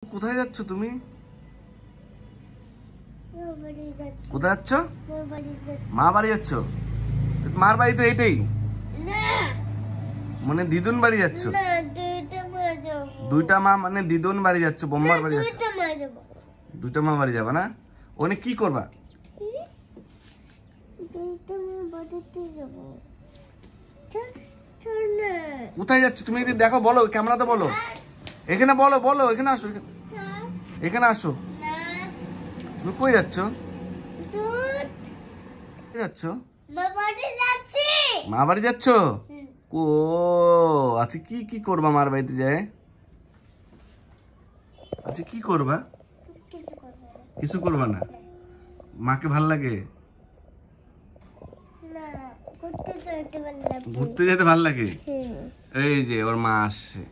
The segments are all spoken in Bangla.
কোথায় যাচ্ছ তুমি? কোথায় যাচ্ছ? মা বাড়ি যাচ্ছ? মার বাড়ি তো এইটাই, মানে দিদুন বাড়ি যাচ্ছ? দুইটা মা মানে দিদুন বাড়ি যাচ্ছ, বোম্মার বাড়ি যাচ্ছ? দুইটা মা বাড়ি যাবা না? ওখানে কি করবা? কোথায় যাচ্ছ তুমি? দেখো, বলো, ক্যামেরাতে বলো। এখানে বলো, বলো, এখানে আসো, এখানে আসো। তুমি কই যাচ্ছ? যাচ্ছ মা বাড়ি যাচ্ছ? ও আচ্ছা, কি কি করবা মার বাড়িতে যায়? আচ্ছা, কি করবা? কিছু করবা না? মাকে ভাল লাগে? ঘুরতে যেতে ভাল লাগে? এই যে ওর মা আসছে,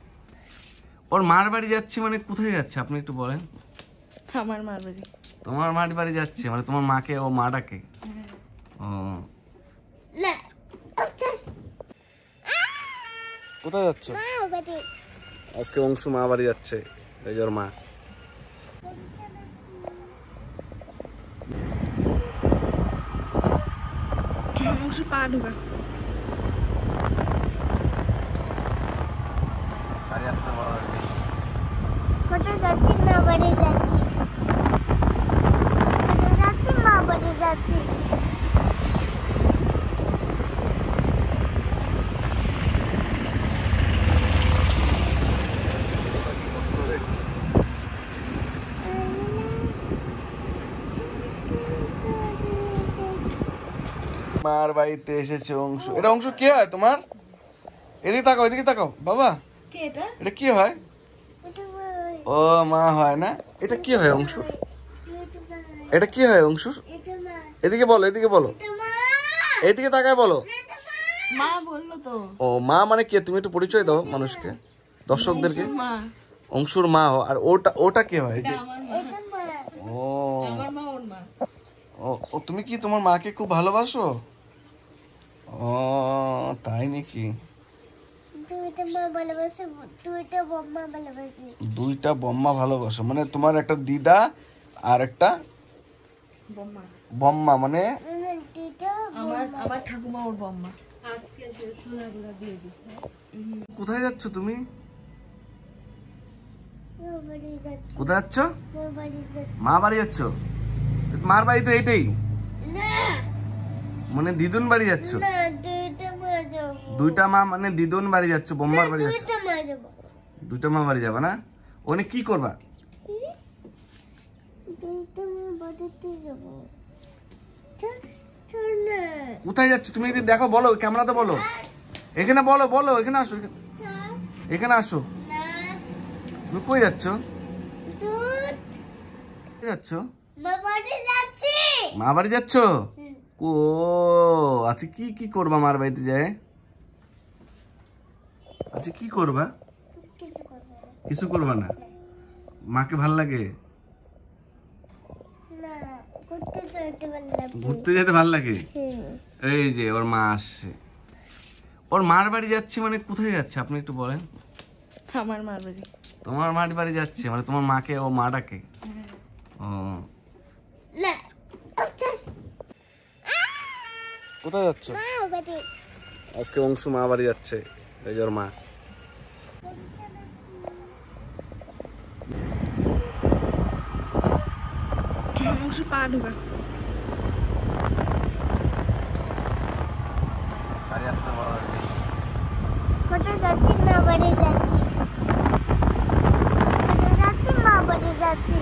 ওর মার বাড়ি যাচ্ছে, মানে কোথায় যাচ্ছে আপনি একটু বলেন। আমার মার বাড়ি। তোমার মার বাড়ি যাচ্ছে, মানে তোমার মাকে ও মা ডাকে? ও, কোথায় যাচ্ছ? আজকে অংশু মা বাড়ি যাচ্ছে, এই যে ওর মা। অংশু পা ঢোকা। কোথায় যাচ্ছি? মা বাড়ি যাচ্ছি। কোথায় যাচ্ছি? মা বাড়ি যাচ্ছি। মার বাড়িতে এসেছে অংশু। এটা অংশু কি হয় তোমার? এদিকে তাকাও, এদিকে তাকাও বাবা। কে এটা? এটা কি হয়? ও মা হয় না? এটা কি হয় অংশুর? এটা কি হয় অংশুর? এদিকে বলো, এদিকে বলো, এদিকে তাকায় বলো। মা বললো তো। ও মা মানে কে? তুমি একটু পরিচয় দাও মানুষকে, দর্শকদেরকে। মা। অংশুর মা হয়। আর ওটা ওটা কে হয়? আমার মা। ও আমার মা ওর মা। ও, তুমি কি তোমার মাকে খুব ভালোবাসো? ও তাই নাকি? দুইটা বম্মা ভালোবাসো, মানে তোমার একটা দিদা আর একটা বম্মা। বম্মা, মানে আমার ঠাকুমা ওর বম্মা। কোথায় যাচ্ছ তুমি? কোথায় যাচ্ছ? মা বাড়ি যাচ্ছ? মার বাড়ি তো এইটাই, মানে দিদুন বাড়ি যাচ্ছ? দুইটা মা মানে দিদুন বাড়ি যাচ্ছ, বোম্মার বাড়ি যাচ্ছ? দুইটা মা বাড়ি যাবা না? ওখানে কি করবা? কোথায় যাচ্ছ তুমি? দেখো, বলো, ক্যামেরাতে বলো। এখানে বলো, বলো, এখানে আসো, এখানে আসো। তুমি কই যাচ্ছ? যাচ্ছ মা বাড়ি যাচ্ছ? ও আচ্ছা, কি কি করবা মার বাড়িতে যায়? আচ্ছা, কি করবা? কিছু করবা না? মাকে ভাল লাগে? ঘুরতে যেতে ভাল লাগে? এই যে ওর মা আসছে, ওর মার বাড়ি যাচ্ছে, মানে কোথায় যাচ্ছে আপনি একটু বলেন। আমার মার বাড়ি। তোমার মার বাড়ি যাচ্ছে, মানে তোমার মাকে ও মা ডাকে? ও, কোথায় যাচ্ছ? আজকে অংশু মা বাড়ি যাচ্ছে, এই যে ওর মা। অংশু পা ঢোকা। কোথায় যাচ্ছি? মা বাড়ি যাচ্ছি। কোথায় যাচ্ছি? মা বাড়ি যাচ্ছি।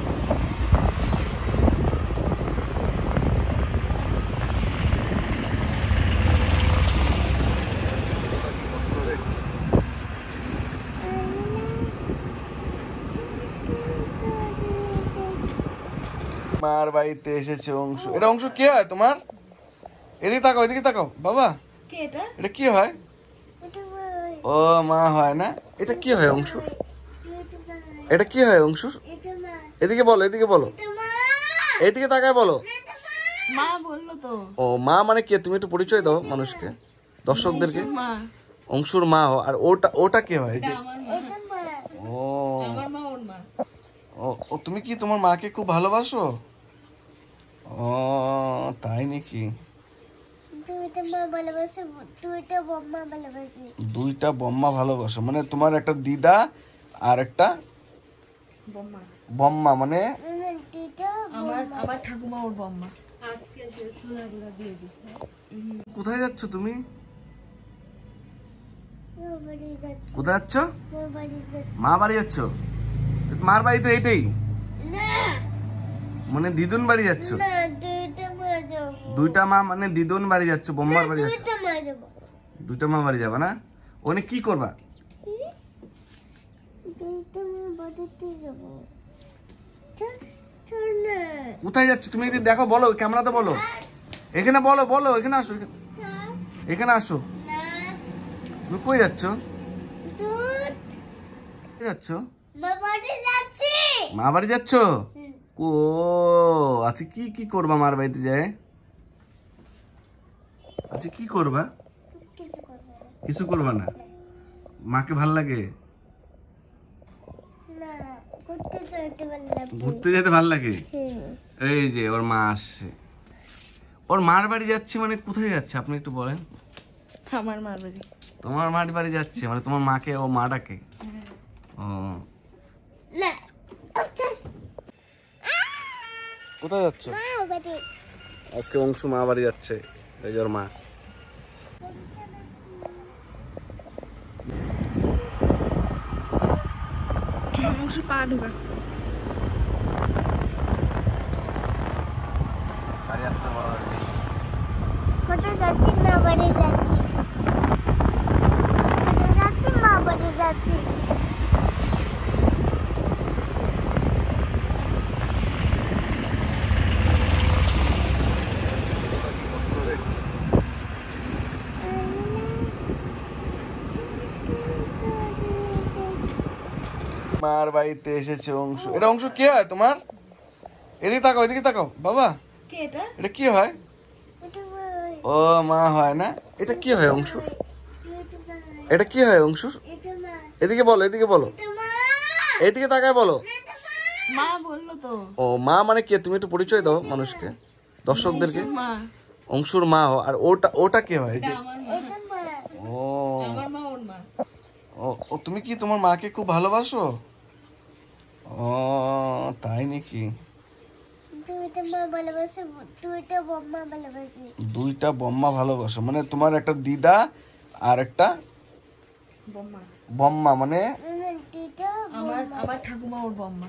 মার বাড়িতে এসেছে অংশু। এটা অংশু কি হয় তোমার? এদিকে তাকাও, এদিকে তাকাও বাবা। কে এটা? এটা কি হয়? ও মা হয় না? এটা কি হয় অংশুর? এটা কি হয় অংশুর? এদিকে বলো, এদিকে বলো, এদিকে তাকায় বলো। মা বললো তো। ও মা মানে কে? তুমি একটু পরিচয় দাও মানুষকে, দর্শকদেরকে। মা। অংশুর মা হয়। আর ওটা ওটা কে হয়? আমার মা। ও আমার মা ওর মা। ও ও তুমি কি তোমার মাকে খুব ভালোবাসো? ও তাই নাকি? দুইটা মা ভালোবাসে, দুইটা বম্মা ভালোবাসে। দুইটা বম্মা ভালোবাসো মানে তোমার একটা দিদা আর একটা বম্মা। বম্মা মানে দুইটা আমার ঠাকুমা ওর বম্মা। কোথায় যাচ্ছ তুমি? মা বাড়ি যাচ্ছি, কোথায় যাচ্ছ? মা বাড়ি যাচ্ছি। মা বাড়ি যাচ্ছ? মার বাড়ি তো এটাই, না মানে দিদুন বাড়ি যাচ্ছ? না, দুইটা মা যাবো। দুইটা মা মানে দিদুন বাড়ি যাচ্ছ, বম্মার বাড়ি যাচ্ছ? দুইটা মা যাবো। দুইটা মা বাড়ি যাবা না? ওখানে কি করবা? দুইটা মা বাড়িতে যাবো। চল না। কোথায় যাচ্ছ তুমি? যদি দেখো বলো, ক্যামেরাতে বলো, এখানে বলো, বলো এখানে আসো, চল এখানে আসো। না। তুমি কই যাচ্ছ? দুধ। কোথায় যাচ্ছ? মা বাড়ি যাচ্ছি। মা বাড়ি যাচ্ছ? ও আচ্ছা, কি কি করবা মার বাড়িতে যায়? আচ্ছা কি করবা? কিছু করবো না। কিছু করবা না? মাকে ভাল লাগে? না, ঘুরতে যেতে ভালো লাগবে। ঘুরতে যেতে ভাল লাগে? এই যে ওর মা আসছে, ওর মার বাড়ি যাচ্ছে মানে কোথায় যাচ্ছে আপনি একটু বলেন। আমার মার বাড়ি। তোমার মার বাড়ি যাচ্ছে মানে তোমার মাকে ও মা ডাকে? ও না, আচ্ছা, কোথায় যাচ্ছ? মা বাড়ি। আজকে অংশু মা বাড়ি যাচ্ছে, এই যে ওর মা। অংশ পা ঢুকা। কোথায় যাচ্ছি? মা বাড়ি যাচ্ছি। কোথায় যাচ্ছি? মা বাড়ি যাচ্ছি। মার বাড়িতে এসেছে অংশু। এটা অংশু কি হয় তোমার? এদিকে তাকাও, এদিকে তাকাও বাবা, কে এটা? এটা কি হয়? এটা ভাই, ও মা হয় না? এটা কি হয় অংশুর? এটা ভাই, এটা কি হয় অংশুর? এটা মা, এদিকে বলো, এদিকে বলো, এটা মা, এদিকে তাকায় বলো। এটা মা বললো তো। ও মা মানে কে? তুমি একটু পরিচয় দাও মানুষকে, দর্শকদেরকে। মা। অংশুর মা আর ওটা ওটা কে হয়? এই যে আমার মা, এটা মা। ও আমার মা ওর মা। ও ও তুমি কি তোমার মাকে খুব ভালোবাসো? ও তাই নাকি? দুইটা মা ভালোবাসে, দুইটা বম্মা ভালোবাসে। দুইটা বম্মা ভালোবাসো মানে তোমার একটা দিদা আর একটা বম্মা। বম্মা মানে দুইটা আমার ঠাকুমা ওর বম্মা।